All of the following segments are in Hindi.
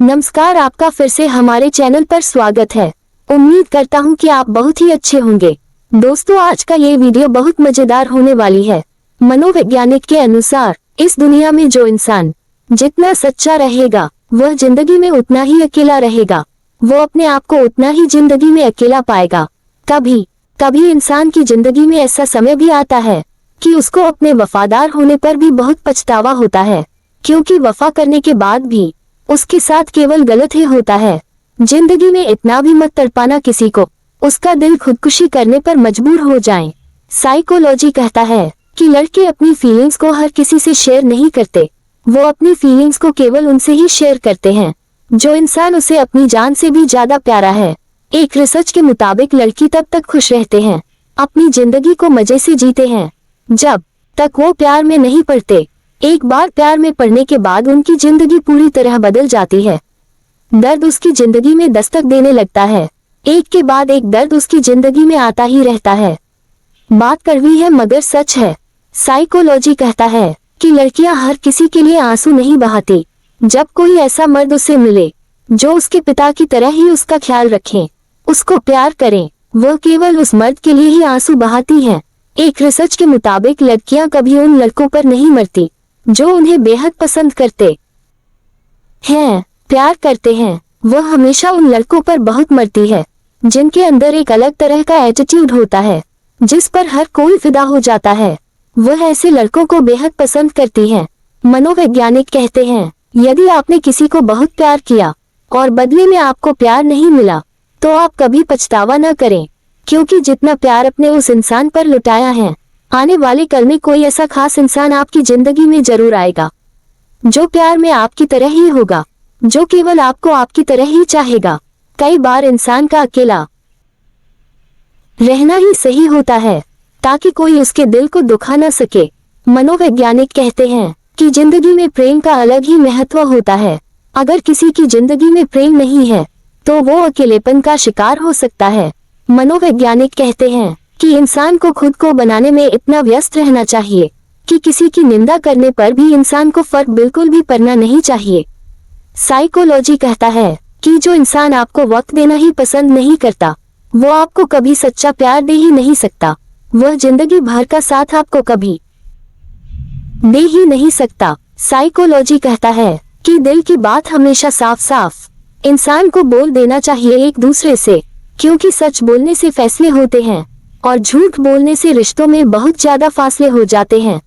नमस्कार, आपका फिर से हमारे चैनल पर स्वागत है। उम्मीद करता हूँ कि आप बहुत ही अच्छे होंगे। दोस्तों, आज का ये वीडियो बहुत मजेदार होने वाली है। मनोवैज्ञानिक के अनुसार इस दुनिया में जो इंसान जितना सच्चा रहेगा वह जिंदगी में उतना ही अकेला रहेगा। वो अपने आप को उतना ही जिंदगी में अकेला पाएगा। कभी कभी इंसान की जिंदगी में ऐसा समय भी आता है कि उसको अपने वफादार होने पर भी बहुत पछतावा होता है, क्योंकि वफा करने के बाद भी उसके साथ केवल गलत ही होता है। जिंदगी में इतना भी मत तड़पाना किसी को, उसका दिल खुदकुशी करने पर मजबूर हो जाए। साइकोलॉजी कहता है कि लड़के अपनी फीलिंग्स को हर किसी से शेयर नहीं करते, वो अपनी फीलिंग्स को केवल उनसे ही शेयर करते हैं जो इंसान उसे अपनी जान से भी ज्यादा प्यारा है। एक रिसर्च के मुताबिक लड़की तब तक खुश रहते हैं, अपनी जिंदगी को मजे से जीते हैं, जब तक वो प्यार में नहीं पड़ते। एक बार प्यार में पड़ने के बाद उनकी जिंदगी पूरी तरह बदल जाती है। दर्द उसकी जिंदगी में दस्तक देने लगता है, एक के बाद एक दर्द उसकी जिंदगी में आता ही रहता है। बात कड़वी है मगर सच है। साइकोलॉजी कहता है कि लड़कियां हर किसी के लिए आंसू नहीं बहाती। जब कोई ऐसा मर्द उसे मिले जो उसके पिता की तरह ही उसका ख्याल रखें, उसको प्यार करें, वो केवल उस मर्द के लिए ही आंसू बहाती हैं। एक रिसर्च के मुताबिक लड़कियां कभी उन लड़कों पर नहीं मरती जो उन्हें बेहद पसंद करते हैं, प्यार करते हैं। वह हमेशा उन लड़कों पर बहुत मरती है जिनके अंदर एक अलग तरह का एटीट्यूड होता है, जिस पर हर कोई फिदा हो जाता है। वह ऐसे लड़कों को बेहद पसंद करती हैं। मनोवैज्ञानिक कहते हैं, यदि आपने किसी को बहुत प्यार किया और बदले में आपको प्यार नहीं मिला तो आप कभी पछतावा न करें, क्योंकि जितना प्यार अपने उस इंसान पर लुटाया है, आने वाले कल में कोई ऐसा खास इंसान आपकी जिंदगी में जरूर आएगा जो प्यार में आपकी तरह ही होगा, जो केवल आपको आपकी तरह ही चाहेगा। कई बार इंसान का अकेला रहना ही सही होता है ताकि कोई उसके दिल को दुखा न सके। मनोवैज्ञानिक कहते हैं कि जिंदगी में प्रेम का अलग ही महत्व होता है। अगर किसी की जिंदगी में प्रेम नहीं है तो वो अकेलेपन का शिकार हो सकता है। मनोवैज्ञानिक कहते हैं कि इंसान को खुद को बनाने में इतना व्यस्त रहना चाहिए कि किसी की निंदा करने पर भी इंसान को फर्क बिल्कुल भी पड़ना नहीं चाहिए। साइकोलॉजी कहता है कि जो इंसान आपको वक्त देना ही पसंद नहीं करता, वो आपको कभी सच्चा प्यार दे ही नहीं सकता। वह जिंदगी भर का साथ आपको कभी दे ही नहीं सकता। साइकोलॉजी कहता है कि दिल की बात हमेशा साफ साफ इंसान को बोल देना चाहिए एक दूसरे से, क्योंकि सच बोलने से फैसले होते हैं और झूठ बोलने से रिश्तों में बहुत ज्यादा फासले हो जाते हैं।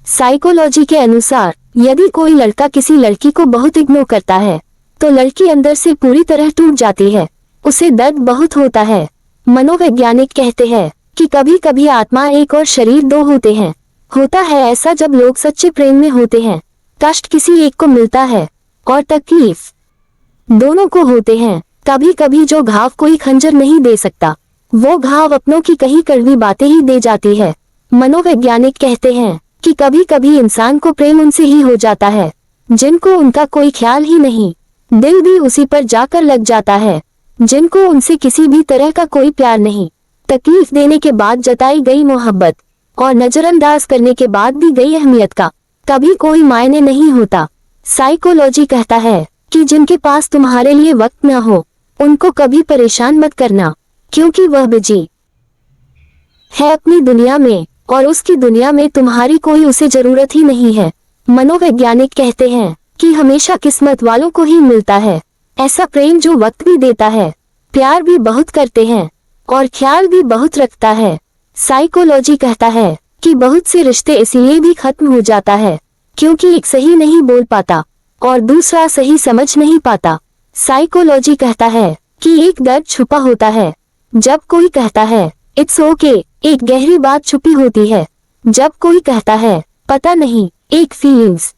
साइकोलॉजी के अनुसार यदि कोई लड़का किसी लड़की को बहुत इग्नोर करता है तो लड़की अंदर से पूरी तरह टूट जाती है, उसे दर्द बहुत होता है। मनोवैज्ञानिक कहते हैं कि कभी कभी आत्मा एक और शरीर दो होते हैं। होता है ऐसा जब लोग सच्चे प्रेम में होते हैं, कष्ट किसी एक को मिलता है और तकलीफ दोनों को होते हैं। कभी कभी जो घाव कोई खंजर नहीं दे सकता, वो घाव अपनों की कही कड़वी बातें ही दे जाती है। मनोवैज्ञानिक कहते हैं कि कभी कभी इंसान को प्रेम उनसे ही हो जाता है जिनको उनका कोई ख्याल ही नहीं। दिल भी उसी पर जाकर लग जाता है जिनको उनसे किसी भी तरह का कोई प्यार नहीं। तकलीफ देने के बाद जताई गई मोहब्बत और नजरअंदाज करने के बाद दी गई अहमियत का कभी कोई मायने नहीं होता। साइकोलॉजी कहता है कि जिनके पास तुम्हारे लिए वक्त न हो उनको कभी परेशान मत करना, क्योंकि वह बिजी है अपनी दुनिया में और उसकी दुनिया में तुम्हारी कोई उसे जरूरत ही नहीं है। मनोवैज्ञानिक कहते हैं कि हमेशा किस्मत वालों को ही मिलता है ऐसा प्रेम जो वक्त भी देता है, प्यार भी बहुत करते हैं और ख्याल भी बहुत रखता है। साइकोलॉजी कहता है कि बहुत से रिश्ते इसलिए भी खत्म हो जाता है क्योंकि एक सही नहीं बोल पाता और दूसरा सही समझ नहीं पाता। साइकोलॉजी कहता है कि एक दर्द छुपा होता है जब कोई कहता है इट्स ओके, एक गहरी बात छुपी होती है जब कोई कहता है पता नहीं, एक फीलिंग्स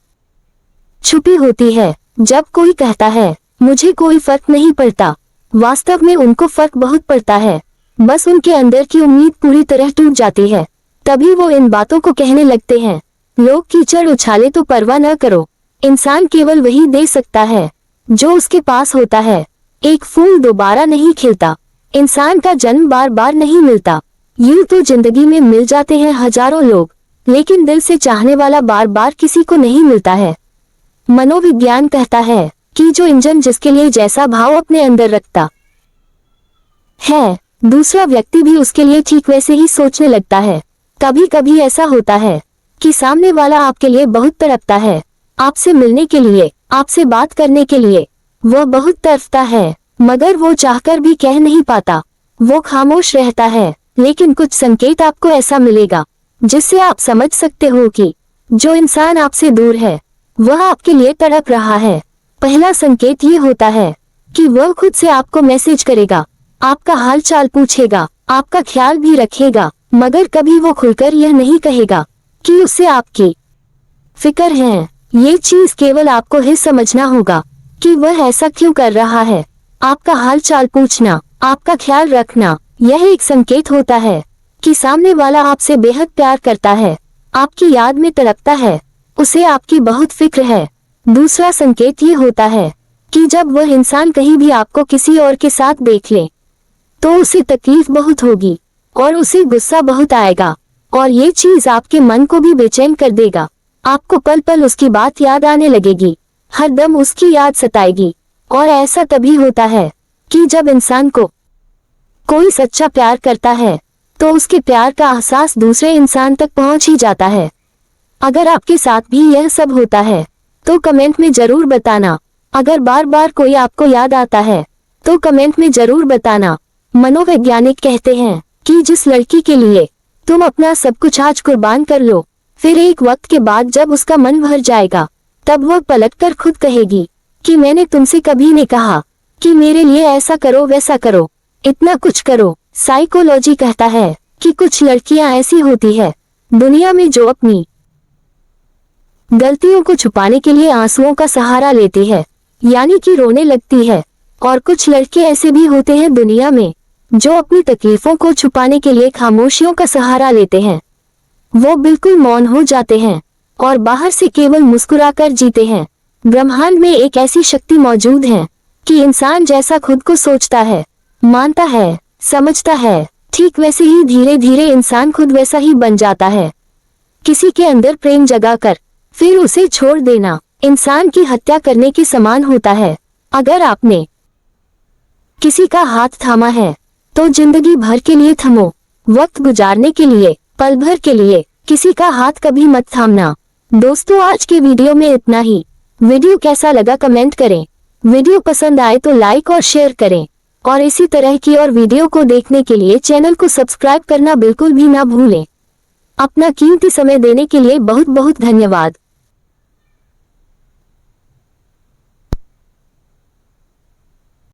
छुपी होती है जब कोई कहता है मुझे कोई फर्क नहीं पड़ता। वास्तव में उनको फर्क बहुत पड़ता है, बस उनके अंदर की उम्मीद पूरी तरह टूट जाती है, तभी वो इन बातों को कहने लगते हैं। लोग कीचड़ उछाले तो परवाह न करो, इंसान केवल वही दे सकता है जो उसके पास होता है। एक फूल दोबारा नहीं खिलता, इंसान का जन्म बार बार नहीं मिलता। यूं तो जिंदगी में मिल जाते हैं हजारों लोग, लेकिन दिल से चाहने वाला बार बार किसी को नहीं मिलता है। मनोविज्ञान कहता है कि जो इंजन जिसके लिए जैसा भाव अपने अंदर रखता है, दूसरा व्यक्ति भी उसके लिए ठीक वैसे ही सोचने लगता है। कभी कभी ऐसा होता है कि सामने वाला आपके लिए बहुत तड़पता है, आपसे मिलने के लिए, आपसे बात करने के लिए वह बहुत तड़पता है, मगर वो चाहकर भी कह नहीं पाता, वो खामोश रहता है। लेकिन कुछ संकेत आपको ऐसा मिलेगा जिससे आप समझ सकते हो कि जो इंसान आपसे दूर है वह आपके लिए तड़प रहा है। पहला संकेत ये होता है कि वह खुद से आपको मैसेज करेगा, आपका हाल चाल पूछेगा, आपका ख्याल भी रखेगा, मगर कभी वो खुलकर यह नहीं कहेगा कि उससे आपकी फिक्र है। ये चीज केवल आपको ही समझना होगा कि वह ऐसा क्यों कर रहा है। आपका हाल चाल पूछना, आपका ख्याल रखना, यह एक संकेत होता है कि सामने वाला आपसे बेहद प्यार करता है, आपकी याद में तड़पता है, उसे आपकी बहुत फिक्र है। दूसरा संकेत ये होता है कि जब वह इंसान कहीं भी आपको किसी और के साथ देख ले तो उसे तकलीफ बहुत होगी और उसे गुस्सा बहुत आएगा, और ये चीज आपके मन को भी बेचैन कर देगा। आपको पल पल उसकी बात याद आने लगेगी, हर दम उसकी याद सताएगी। और ऐसा तभी होता है कि जब इंसान को कोई सच्चा प्यार करता है तो उसके प्यार का एहसास दूसरे इंसान तक पहुंच ही जाता है। अगर आपके साथ भी यह सब होता है तो कमेंट में जरूर बताना। अगर बार बार कोई आपको याद आता है तो कमेंट में जरूर बताना। मनोवैज्ञानिक कहते हैं कि जिस लड़की के लिए तुम अपना सब कुछ आज कुर्बान कर लो, फिर एक वक्त के बाद जब उसका मन भर जाएगा तब वह पलटकर खुद कहेगी कि मैंने तुमसे कभी नहीं कहा कि मेरे लिए ऐसा करो वैसा करो, इतना कुछ करो। साइकोलॉजी कहता है कि कुछ लड़कियां ऐसी होती है दुनिया में जो अपनी गलतियों को छुपाने के लिए आंसुओं का सहारा लेती है, यानी कि रोने लगती है। और कुछ लड़के ऐसे भी होते हैं दुनिया में जो अपनी तकलीफों को छुपाने के लिए खामोशियों का सहारा लेते हैं। वो बिल्कुल मौन हो जाते हैं और बाहर से केवल मुस्कुराकर जीते हैं। ब्रह्मांड में एक ऐसी शक्ति मौजूद है कि इंसान जैसा खुद को सोचता है, मानता है, समझता है, ठीक वैसे ही धीरे धीरे इंसान खुद वैसा ही बन जाता है। किसी के अंदर प्रेम जगाकर फिर उसे छोड़ देना इंसान की हत्या करने के समान होता है। अगर आपने किसी का हाथ थामा है तो जिंदगी भर के लिए थमो, वक्त गुजारने के लिए, पल भर के लिए किसी का हाथ कभी मत थामना। दोस्तों, आज के वीडियो में इतना ही। वीडियो कैसा लगा कमेंट करें, वीडियो पसंद आए तो लाइक और शेयर करें, और इसी तरह की और वीडियो को देखने के लिए चैनल को सब्सक्राइब करना बिल्कुल भी ना भूलें। अपना कीमती समय देने के लिए बहुत बहुत धन्यवाद।